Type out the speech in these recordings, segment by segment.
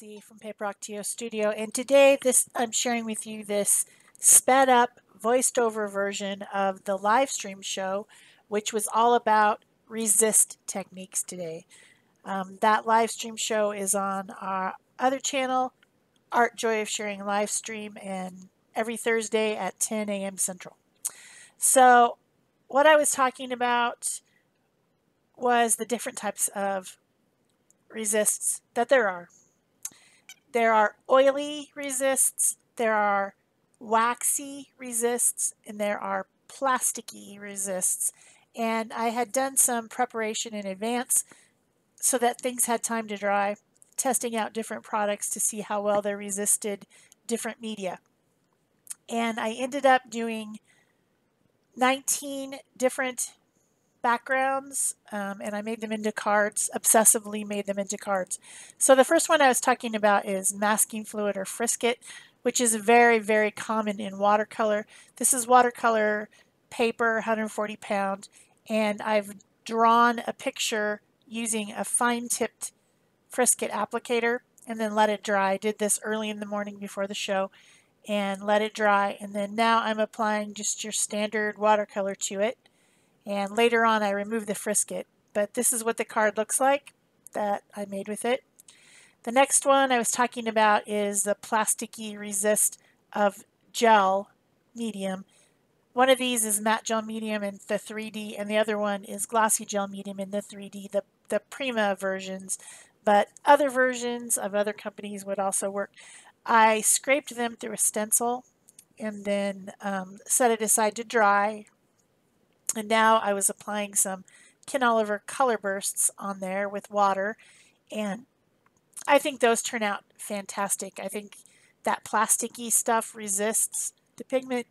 C from PaperOcotilloStudio, and today I'm sharing with you this sped up, voiced over version of the Livestream show, which was all about resist techniques today. That Livestream show is on our other channel, Art Joy of Sharing Livestream, and every Thursday at 10 a.m. Central. So what I was talking about was the different types of resists that there are. There are oily resists, there are waxy resists, and there are plasticky resists. And I had done some preparation in advance so that things had time to dry, testing out different products to see how well they resisted different media. And I ended up doing 19 different backgrounds, and I made them into cards, obsessively made them into cards. So the first one I was talking about is masking fluid or frisket, which is very, very common in watercolor. This is watercolor paper, 140 pound, and I've drawn a picture using a fine-tipped frisket applicator and then let it dry. I did this early in the morning before the show and let it dry, and then now I'm applying just your standard watercolor to it. And later on I remove the frisket, but this is what the card looks like that I made with it. The next one I was talking about is the plasticky resist of gel medium. One of these is matte gel medium in the 3D, and the other one is glossy gel medium in the 3D, the Prima versions, but other versions of other companies would also work. I scraped them through a stencil and then set it aside to dry. And now I was applying some Ken Oliver color bursts on there with water, and I think those turn out fantastic. I think that plasticky stuff resists the pigment,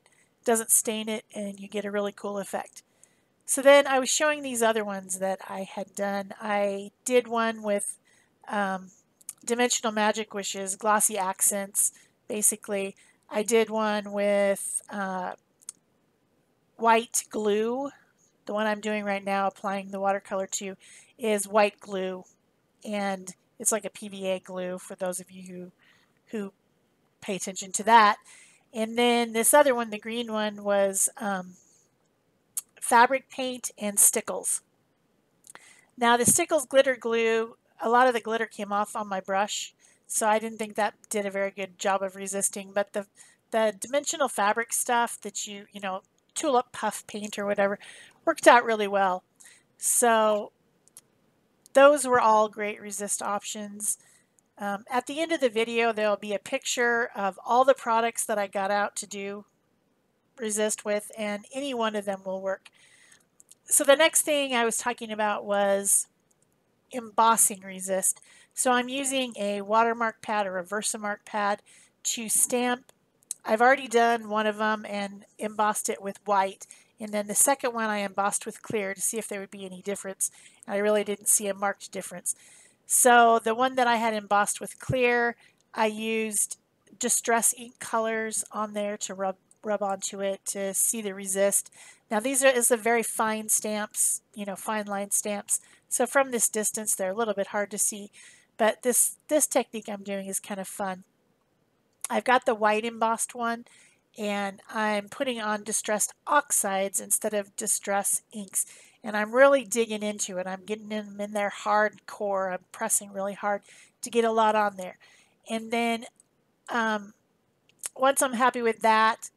doesn't stain it, and you get a really cool effect. So then I was showing these other ones that I had done. I did one with Dimensional Magic, which is glossy accents, basically. I did one with white glue. The one I'm doing right now, applying the watercolor to, is white glue, and it's like a PVA glue for those of you who pay attention to that. And then this other one, the green one, was fabric paint and stickles. Now the stickles glitter glue, a lot of the glitter came off on my brush, so I didn't think that did a very good job of resisting, but the dimensional fabric stuff that you know, tulip puff paint or whatever, worked out really well. So those were all great resist options. At the end of the video, there'll be a picture of all the products that I got out to do resist with, and any one of them will work. So the next thing I was talking about was embossing resist. So I'm using a watermark pad or a Versamark pad to stamp. I've already done one of them and embossed it with white, and then the second one I embossed with clear to see if there would be any difference. I really didn't see a marked difference. So the one that I had embossed with clear, I used distress ink colors on there to rub onto it to see the resist. Now these is a very fine stamps, you know, fine line stamps. So from this distance they're a little bit hard to see, but this technique I'm doing is kind of fun. I've got the white embossed one, and I'm putting on distressed oxides instead of distress inks, and I'm really digging into it. I'm getting them in there hardcore. I'm pressing really hard to get a lot on there. And then once I'm happy with that,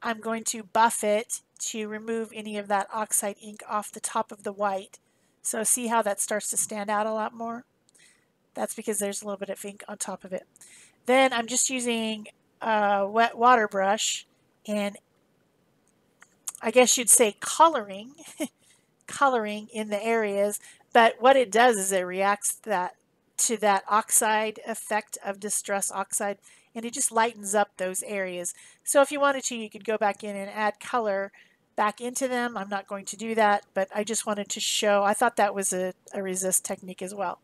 I'm going to buff it to remove any of that oxide ink off the top of the white. So see how that starts to stand out a lot more? That's because there's a little bit of ink on top of it. Then I'm just using a wet water brush, and I guess you'd say coloring, coloring in the areas, but what it does is it reacts to that oxide effect of distress oxide, and it just lightens up those areas. So if you wanted to, you could go back in and add color back into them. I'm not going to do that, but I just wanted to show, I thought that was a resist technique as well.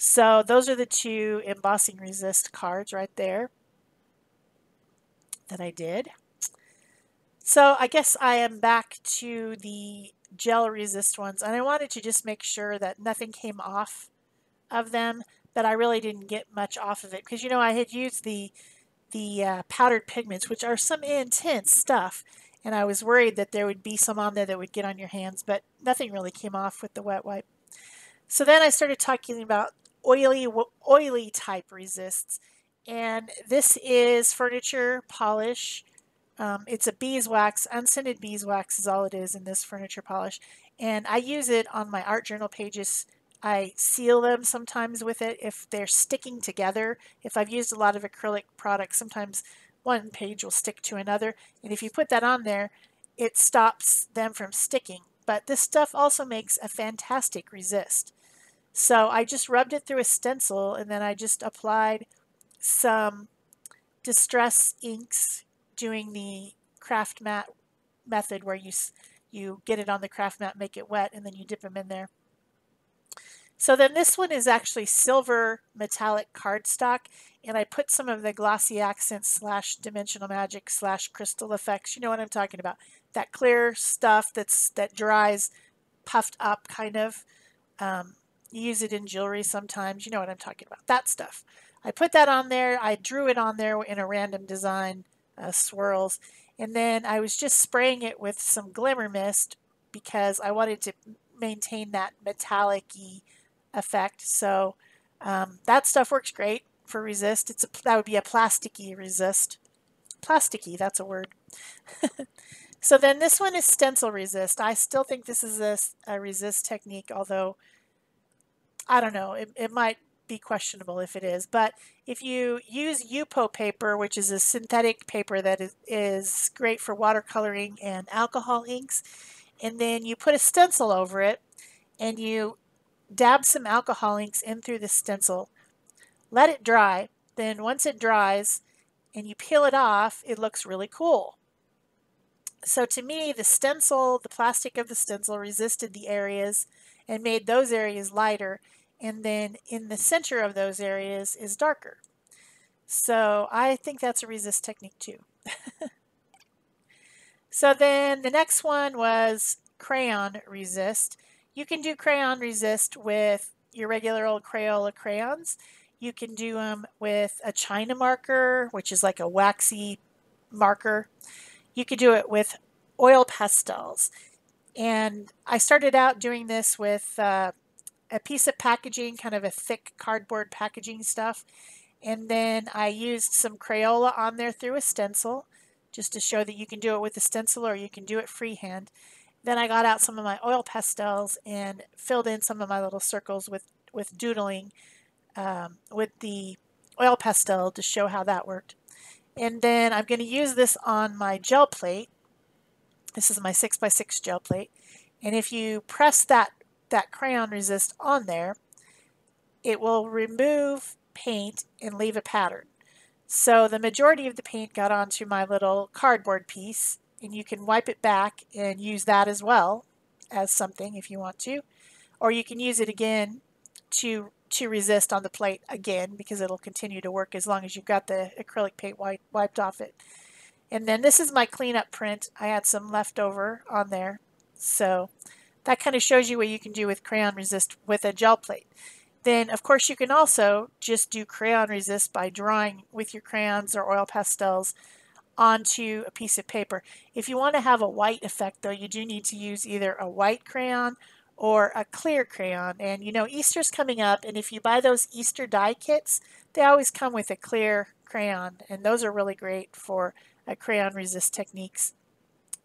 So those are the two embossing resist cards right there that I did. So I guess I am back to the gel resist ones, and I wanted to just make sure that nothing came off of them, but I really didn't get much off of it because, you know, I had used the powdered pigments, which are some intense stuff, and I was worried that there would be some on there that would get on your hands, but nothing really came off with the wet wipe. So then I started talking about oily type resists, and this is furniture polish. It's a beeswax, unscented beeswax is all it is in this furniture polish, and I use it on my art journal pages. I seal them sometimes with it if they're sticking together. If I've used a lot of acrylic products, sometimes one page will stick to another, and if you put that on there, it stops them from sticking. But this stuff also makes a fantastic resist. So I just rubbed it through a stencil, and then I just applied some distress inks doing the craft mat method where you get it on the craft mat, make it wet, and then you dip them in there. So then this one is actually silver metallic cardstock, and I put some of the glossy accents slash dimensional magic slash crystal effects. You know what I'm talking about. That clear stuff that dries puffed up kind of. You use it in jewelry sometimes. You know what I'm talking about. That stuff. I put that on there. I drew it on there in a random design, swirls. And then I was just spraying it with some glimmer mist because I wanted to maintain that metallic-y effect. So that stuff works great for resist. That would be a plasticky resist. Plasticky, that's a word. So then this one is stencil resist. I still think this is a resist technique, although I don't know, it might be questionable if it is. But if you use Yupo paper, which is a synthetic paper that is great for watercoloring and alcohol inks, and then you put a stencil over it and you dab some alcohol inks in through the stencil, let it dry. Then once it dries and you peel it off, it looks really cool. So to me, the stencil, the plastic of the stencil resisted the areas and made those areas lighter, and then in the center of those areas is darker. So I think that's a resist technique too. So then the next one was crayon resist. You can do crayon resist with your regular old Crayola crayons. You can do them with a China marker, which is like a waxy marker. You could do it with oil pastels. And I started out doing this with a piece of packaging, kind of a thick cardboard packaging stuff. And then I used some Crayola on there through a stencil, just to show that you can do it with a stencil or you can do it freehand. Then I got out some of my oil pastels and filled in some of my little circles with doodling with the oil pastel to show how that worked. And then I'm going to use this on my gel plate. This is my 6x6 gel plate. And if you press that crayon resist on there, it will remove paint and leave a pattern. So the majority of the paint got onto my little cardboard piece, and you can wipe it back and use that as well as something if you want to. Or you can use it again to resist on the plate again, because it'll continue to work as long as you've got the acrylic paint wiped off it. And then this is my cleanup print. I had some left over on there. So that kind of shows you what you can do with crayon resist with a gel plate. Then, of course, you can also just do crayon resist by drawing with your crayons or oil pastels onto a piece of paper. If you want to have a white effect, though, you do need to use either a white crayon or a clear crayon. And you know, Easter's coming up, and if you buy those Easter die kits, they always come with a clear crayon, and those are really great for crayon resist techniques.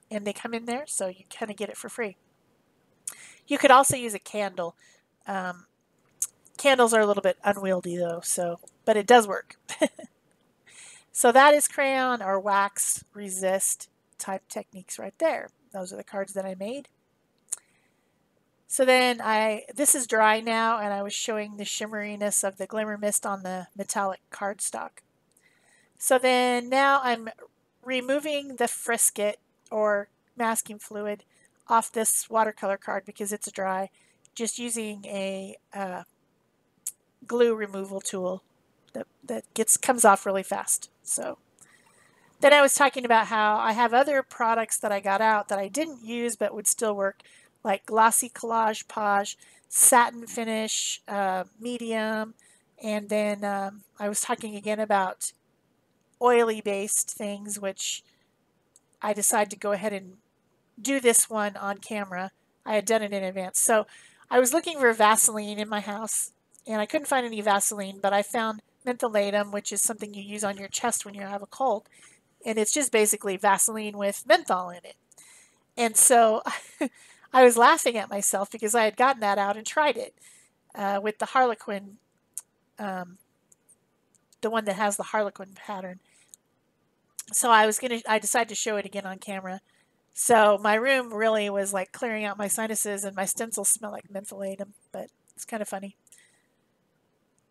And they come in there, so you kind of get it for free. You could also use a candle. Candles are a little bit unwieldy though, but it does work. So that is crayon or wax resist type techniques right there. Those are the cards that I made. So then this is dry now, and I was showing the shimmeriness of the glimmer mist on the metallic cardstock. So then now I'm removing the frisket or masking fluid off this watercolor card because it's dry, just using a glue removal tool that comes off really fast. So then I was talking about how I have other products that I got out that I didn't use but would still work, like Glossy Collage Page, Satin Finish, Medium, And then I was talking again about oily based things, which I decided to go ahead and do this one on camera. I had done it in advance. So I was looking for Vaseline in my house, and I couldn't find any Vaseline, but I found mentholatum, which is something you use on your chest when you have a cold. And it's just basically Vaseline with menthol in it. And so I was laughing at myself because I had gotten that out and tried it with the Harlequin, the one that has the Harlequin pattern. So I decided to show it again on camera. So my room really was like clearing out my sinuses, and my stencils smell like mentholatum, but it's kind of funny.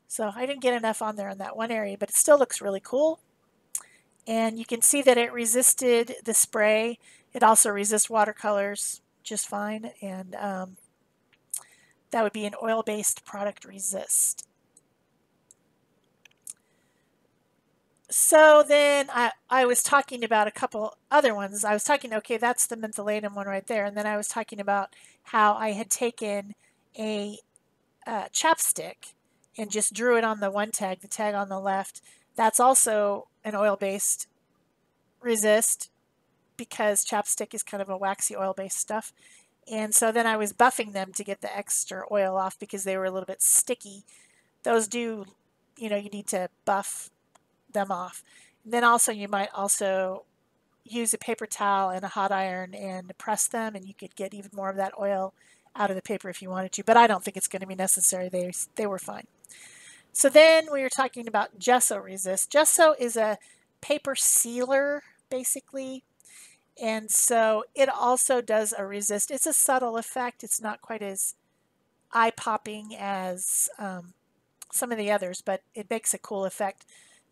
So I didn't get enough on there in that one area, but it still looks really cool. And you can see that it resisted the spray. It also resists watercolors just fine, and that would be an oil-based product resist. So then I was talking about a couple other ones. I was talking, okay, that's the mentholatum one right there. And then I was talking about how I had taken a chapstick and just drew it on the one tag, the tag on the left. That's also an oil-based resist because chapstick is kind of a waxy oil-based stuff. And so then I was buffing them to get the extra oil off because they were a little bit sticky. Those do, you need to buff them off. And then also you might also use a paper towel and a hot iron and press them, and you could get even more of that oil out of the paper if you wanted to, but I don't think it's going to be necessary. They were fine. So then we were talking about Gesso resist. Gesso is a paper sealer basically, and so it also does a resist. It's a subtle effect. It's not quite as eye-popping as some of the others, but it makes a cool effect.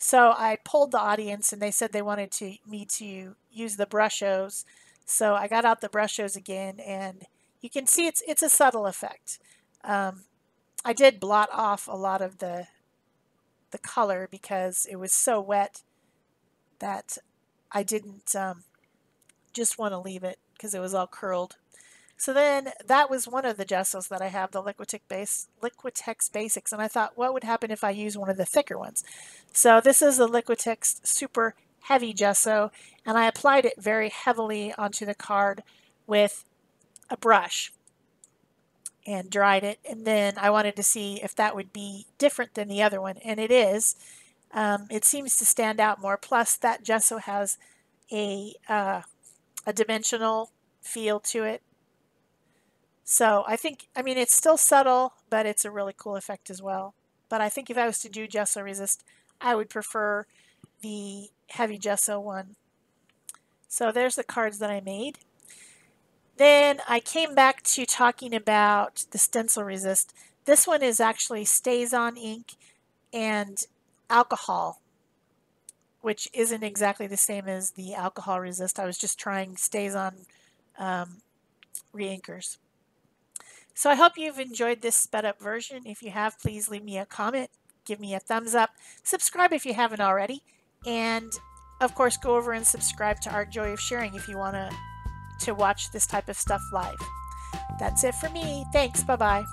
So I polled the audience, and they said they wanted me to use the Brushos. So I got out the Brushos again, and you can see it's a subtle effect. I did blot off a lot of the color because it was so wet that I didn't just want to leave it because it was all curled. So then that was one of the Gessos that I have, the Liquitex Basics, and I thought, what would happen if I use one of the thicker ones? So this is the Liquitex Super Heavy Gesso, and I applied it very heavily onto the card with a brush and dried it, and then I wanted to see if that would be different than the other one, and it is. It seems to stand out more, plus that Gesso has a dimensional feel to it. So I mean, it's still subtle, but it's a really cool effect as well. But I think if I was to do Gesso resist, I would prefer the heavy Gesso one. So there's the cards that I made. Then I came back to talking about the stencil resist. This one is actually StazOn ink and alcohol, which isn't exactly the same as the alcohol resist. I was just trying StazOn reinkers. So I hope you've enjoyed this sped up version. If you have, please leave me a comment, give me a thumbs up, subscribe if you haven't already, and of course go over and subscribe to Art Joy of Sharing if you want to watch this type of stuff live. That's it for me. Thanks. Bye-bye.